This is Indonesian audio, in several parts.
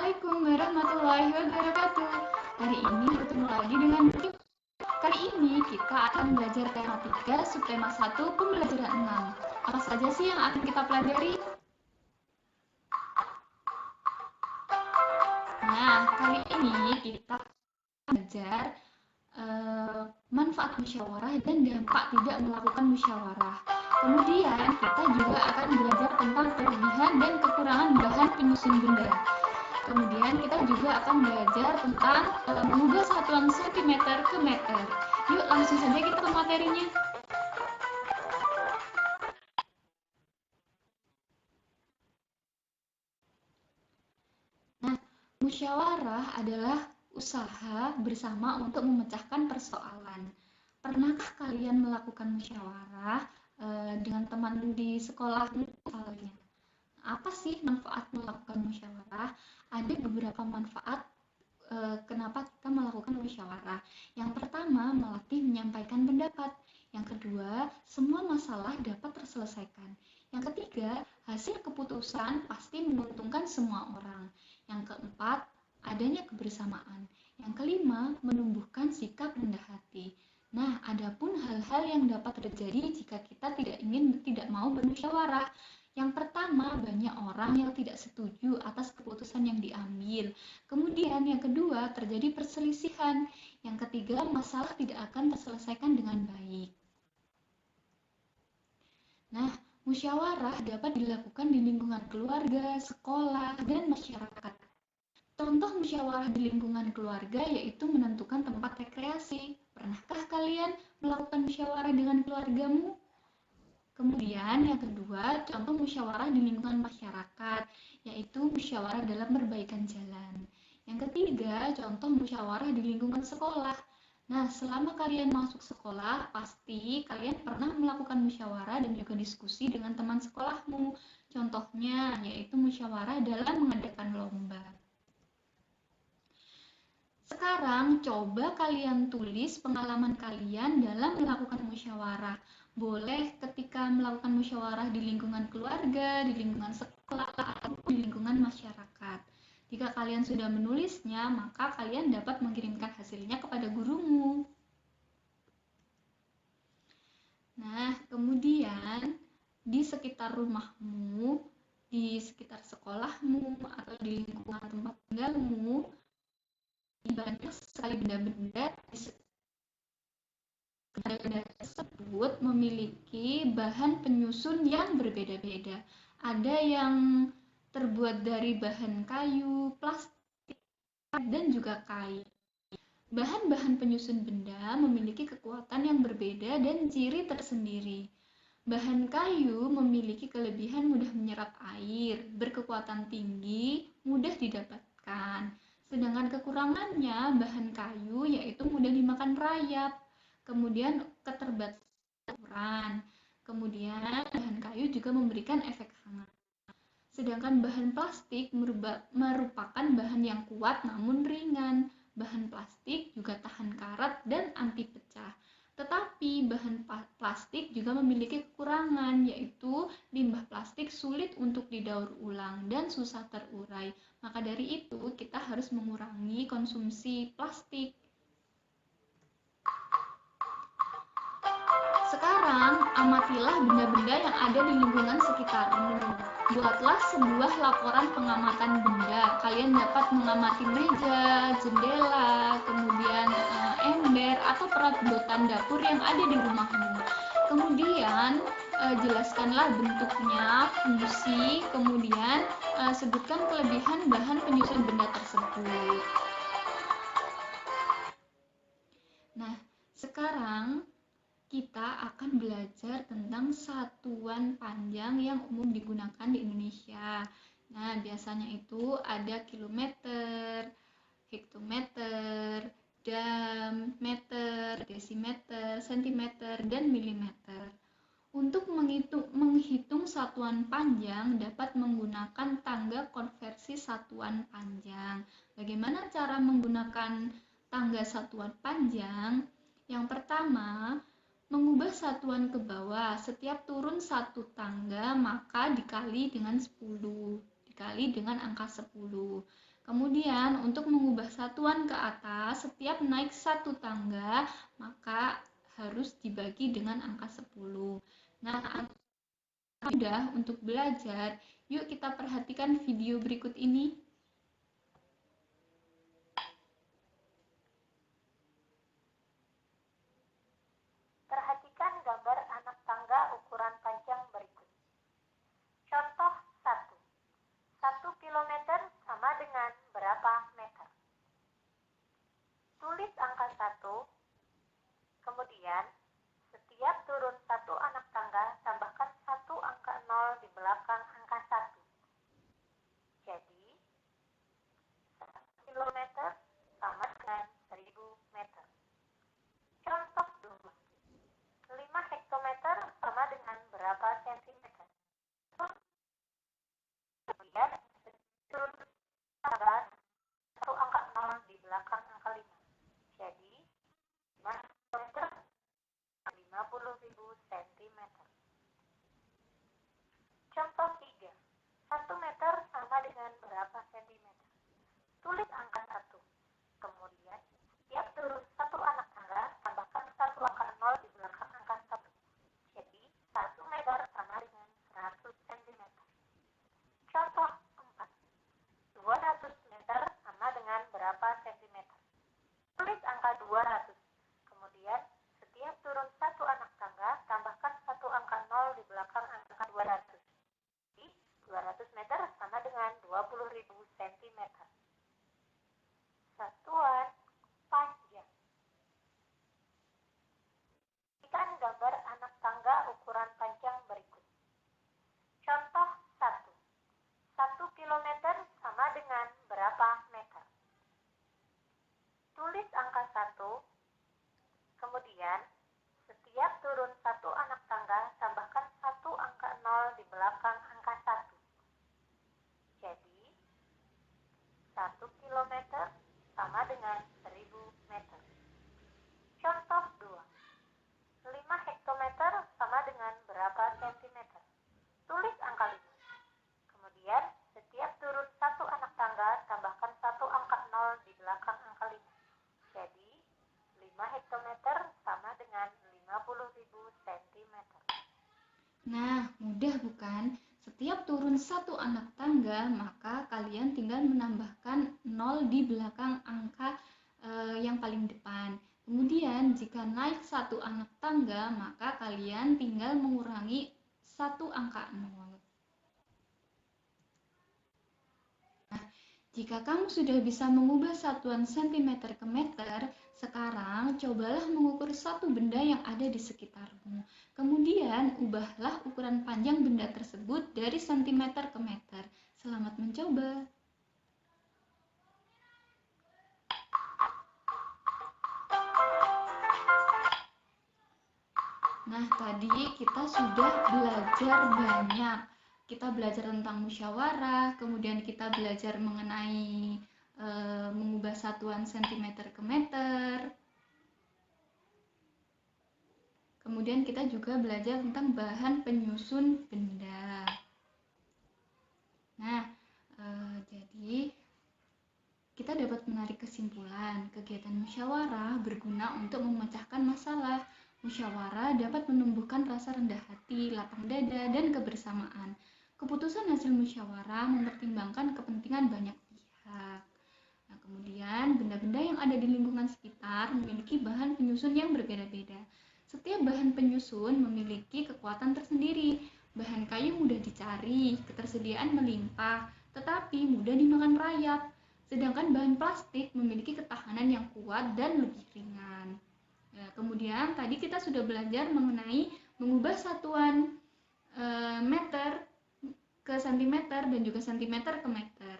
Assalamualaikum warahmatullahi wabarakatuh. Hari ini bertemu lagi dengan Yuk. Kali ini kita akan belajar tema 3, subtema 1, pembelajaran 6. Apa saja sih yang akan kita pelajari? Nah, kali ini kita belajar manfaat musyawarah dan dampak tidak melakukan musyawarah. Kemudian kita juga akan belajar tentang kelebihan dan kekurangan bahan penyusun benda. Kemudian kita juga akan belajar tentang mengubah satuan sentimeter ke meter. Yuk langsung saja kita ke materinya. Nah, musyawarah adalah usaha bersama untuk memecahkan persoalan. Pernahkah kalian melakukan musyawarah dengan teman di sekolah misalnya? Apa sih manfaat melakukan musyawarah? Ada beberapa manfaat kenapa kita melakukan musyawarah. Yang pertama, melatih menyampaikan pendapat. Yang kedua, semua masalah dapat terselesaikan. Yang ketiga, hasil keputusan pasti menguntungkan semua orang. Yang keempat, adanya kebersamaan. Yang kelima, menumbuhkan sikap rendah hati. Nah, adapun hal-hal yang dapat terjadi jika kita tidak mau bermusyawarah. Yang pertama, banyak orang yang tidak setuju atas keputusan yang diambil. Kemudian yang kedua, terjadi perselisihan. Yang ketiga, masalah tidak akan terselesaikan dengan baik. Nah, musyawarah dapat dilakukan di lingkungan keluarga, sekolah, dan masyarakat. Contoh musyawarah di lingkungan keluarga yaitu menentukan tempat rekreasi. Pernahkah kalian melakukan musyawarah dengan keluargamu? Kemudian yang kedua, contoh musyawarah di lingkungan masyarakat, yaitu musyawarah dalam perbaikan jalan. Yang ketiga, contoh musyawarah di lingkungan sekolah. Nah, selama kalian masuk sekolah, pasti kalian pernah melakukan musyawarah dan juga diskusi dengan teman sekolahmu. Contohnya, yaitu musyawarah dalam mengadakan lomba. Sekarang, coba kalian tulis pengalaman kalian dalam melakukan musyawarah. Boleh ketika melakukan musyawarah di lingkungan keluarga, di lingkungan sekolah, atau di lingkungan masyarakat. Jika kalian sudah menulisnya, maka kalian dapat mengirimkan hasilnya kepada gurumu. Nah, kemudian di sekitar rumahmu, di sekitar sekolahmu, atau di lingkungan tempat tinggalmu, banyak sekali benda-benda tersebut memiliki bahan penyusun yang berbeda-beda. Ada yang terbuat dari bahan kayu, plastik, dan juga kain. Bahan-bahan penyusun benda memiliki kekuatan yang berbeda dan ciri tersendiri. Bahan kayu memiliki kelebihan mudah menyerap air, berkekuatan tinggi, mudah didapatkan. Sedangkan kekurangannya, bahan kayu yaitu mudah dimakan rayap, kemudian keterbatasan. Kemudian bahan kayu juga memberikan efek hangat. Sedangkan bahan plastik merupakan bahan yang kuat namun ringan. Bahan plastik juga tahan karat dan anti pecah. Tetapi bahan plastik juga memiliki kekurangan, yaitu limbah plastik sulit untuk didaur ulang dan susah terurai. Maka dari itu, kita harus mengurangi konsumsi plastik. Sekarang, amatilah benda-benda yang ada di lingkungan sekitarmu. Buatlah sebuah laporan pengamatan benda. Kalian dapat mengamati meja, jendela, kemudian ember, atau perabotan dapur yang ada di rumahmu. Kemudian, jelaskanlah bentuknya, fungsi, kemudian sebutkan kelebihan bahan penyusun benda tersebut. Nah, sekarang kita akan belajar tentang satuan panjang yang umum digunakan di Indonesia. Nah, biasanya itu ada kilometer, hektometer, jam, meter, desimeter, sentimeter, dan milimeter. Untuk menghitung satuan panjang dapat menggunakan tangga konversi satuan panjang. Bagaimana cara menggunakan tangga satuan panjang? Yang pertama, mengubah satuan ke bawah. Setiap turun satu tangga, maka dikali dengan 10. Dikali dengan angka 10. Kemudian untuk mengubah satuan ke atas, setiap naik satu tangga, maka harus dibagi dengan angka 10. Nah, mudah untuk belajar. Yuk kita perhatikan video berikut ini. Perhatikan gambar anak tangga ukuran panjang berikut. Contoh 1. 1 kilometer sama dengan berapa meter? Tulis angka 1, kemudian setiap turun satu anak tangga, tambahkan satu angka 0 di belakang angka 1. Jadi, 1 kilometer sama dengan 1000 meter. Contoh 2. 5 hektometer sama dengan berapa sentimeter? Kemudian, turun tangga, satu angka 0 di belakang angka 5. Jadi, 5 hektometer 50.000 cm. Contoh 3. 1 meter sama dengan berapa sentimeter? Tulis angka 1. Kemudian, setiap turun satu anak tangga, tambahkan satu angka 0 di belakang angka 1. Jadi, 1 meter sama dengan 100 cm. Contoh 4. 200 meter sama dengan berapa sentimeter? Tulis angka 200. Kemudian, setiap turun satu anak tangga, tambahkan satu angka 0 di belakang angka 200. Jadi, 200 meter sama dengan 20.000 cm. Satuan panjang. Perhatikan gambar anak tangga ukuran panjang berikut. Contoh 1. 1 kilometer sama dengan berapa meter? Tulis angka 1, kemudian setiap turun satu anak tangga, tambahkan satu angka 0 di belakang angka 1. Jadi, 1 kilometer sama dengan 1000 meter. Contoh 2. 5 hektometer sama dengan berapa sentimeter? Tulis angka 5. Kemudian, setiap turun satu anak tangga, tambahkan satu angka 0 di belakang angka 5. Jadi, 5 hektometer sama dengan 50.000 cm. Nah, mudah bukan? Setiap turun satu anak tangga, maka kalian tinggal menambahkan 0 di belakang angka yang paling depan. Kemudian, jika naik satu anak tangga, maka kalian tinggal mengurangi satu angka 0. Nah, jika kamu sudah bisa mengubah satuan cm ke meter, sekarang cobalah mengukur satu benda yang ada di sekitarmu. Kemudian, ubahlah ukuran panjang benda tersebut dari cm ke meter. Selamat mencoba. Nah, tadi kita sudah belajar banyak. Kita belajar tentang musyawarah, kemudian kita belajar mengenai mengubah satuan cm ke meter. Kemudian kita juga belajar tentang bahan penyusun benda. Nah, jadi kita dapat menarik kesimpulan, kegiatan musyawarah berguna untuk memecahkan masalah. Musyawarah dapat menumbuhkan rasa rendah hati, lapang dada, dan kebersamaan. Keputusan hasil musyawarah mempertimbangkan kepentingan banyak pihak. Nah, kemudian benda-benda yang ada di lingkungan sekitar memiliki bahan penyusun yang berbeda-beda. Setiap bahan penyusun memiliki kekuatan tersendiri. Bahan kayu mudah dicari, ketersediaan melimpah, tetapi mudah dimakan rayap. Sedangkan bahan plastik memiliki ketahanan yang kuat dan lebih ringan. Ya, kemudian tadi kita sudah belajar mengenai mengubah satuan meter ke sentimeter dan juga sentimeter ke meter.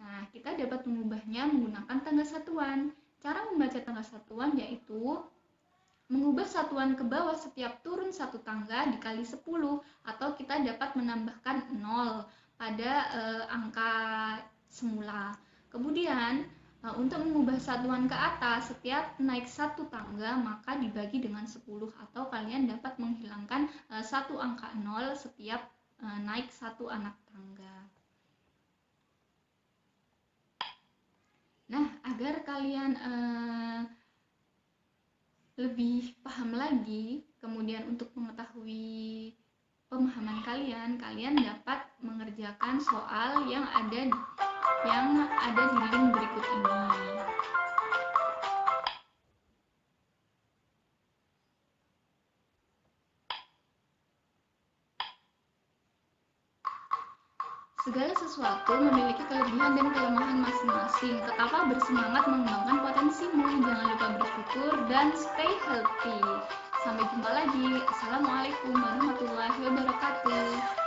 Nah, kita dapat mengubahnya menggunakan tangga satuan. Cara membaca tangga satuan yaitu mengubah satuan ke bawah setiap turun satu tangga dikali 10, atau kita dapat menambahkan 0 pada angka semula. Kemudian, untuk mengubah satuan ke atas setiap naik satu tangga maka dibagi dengan 10, atau kalian dapat menghilangkan satu angka 0 setiap naik satu anak tangga. Nah, agar kalian lebih paham lagi, kemudian untuk mengetahui pemahaman kalian, kalian dapat mengerjakan soal yang ada di link berikut ini. Segala sesuatu memiliki kelebihan dan kelemahan masing-masing. Tetaplah bersemangat mengembangkan potensimu. Jangan lupa bersyukur dan stay healthy. Sampai jumpa lagi. Assalamualaikum warahmatullahi wabarakatuh.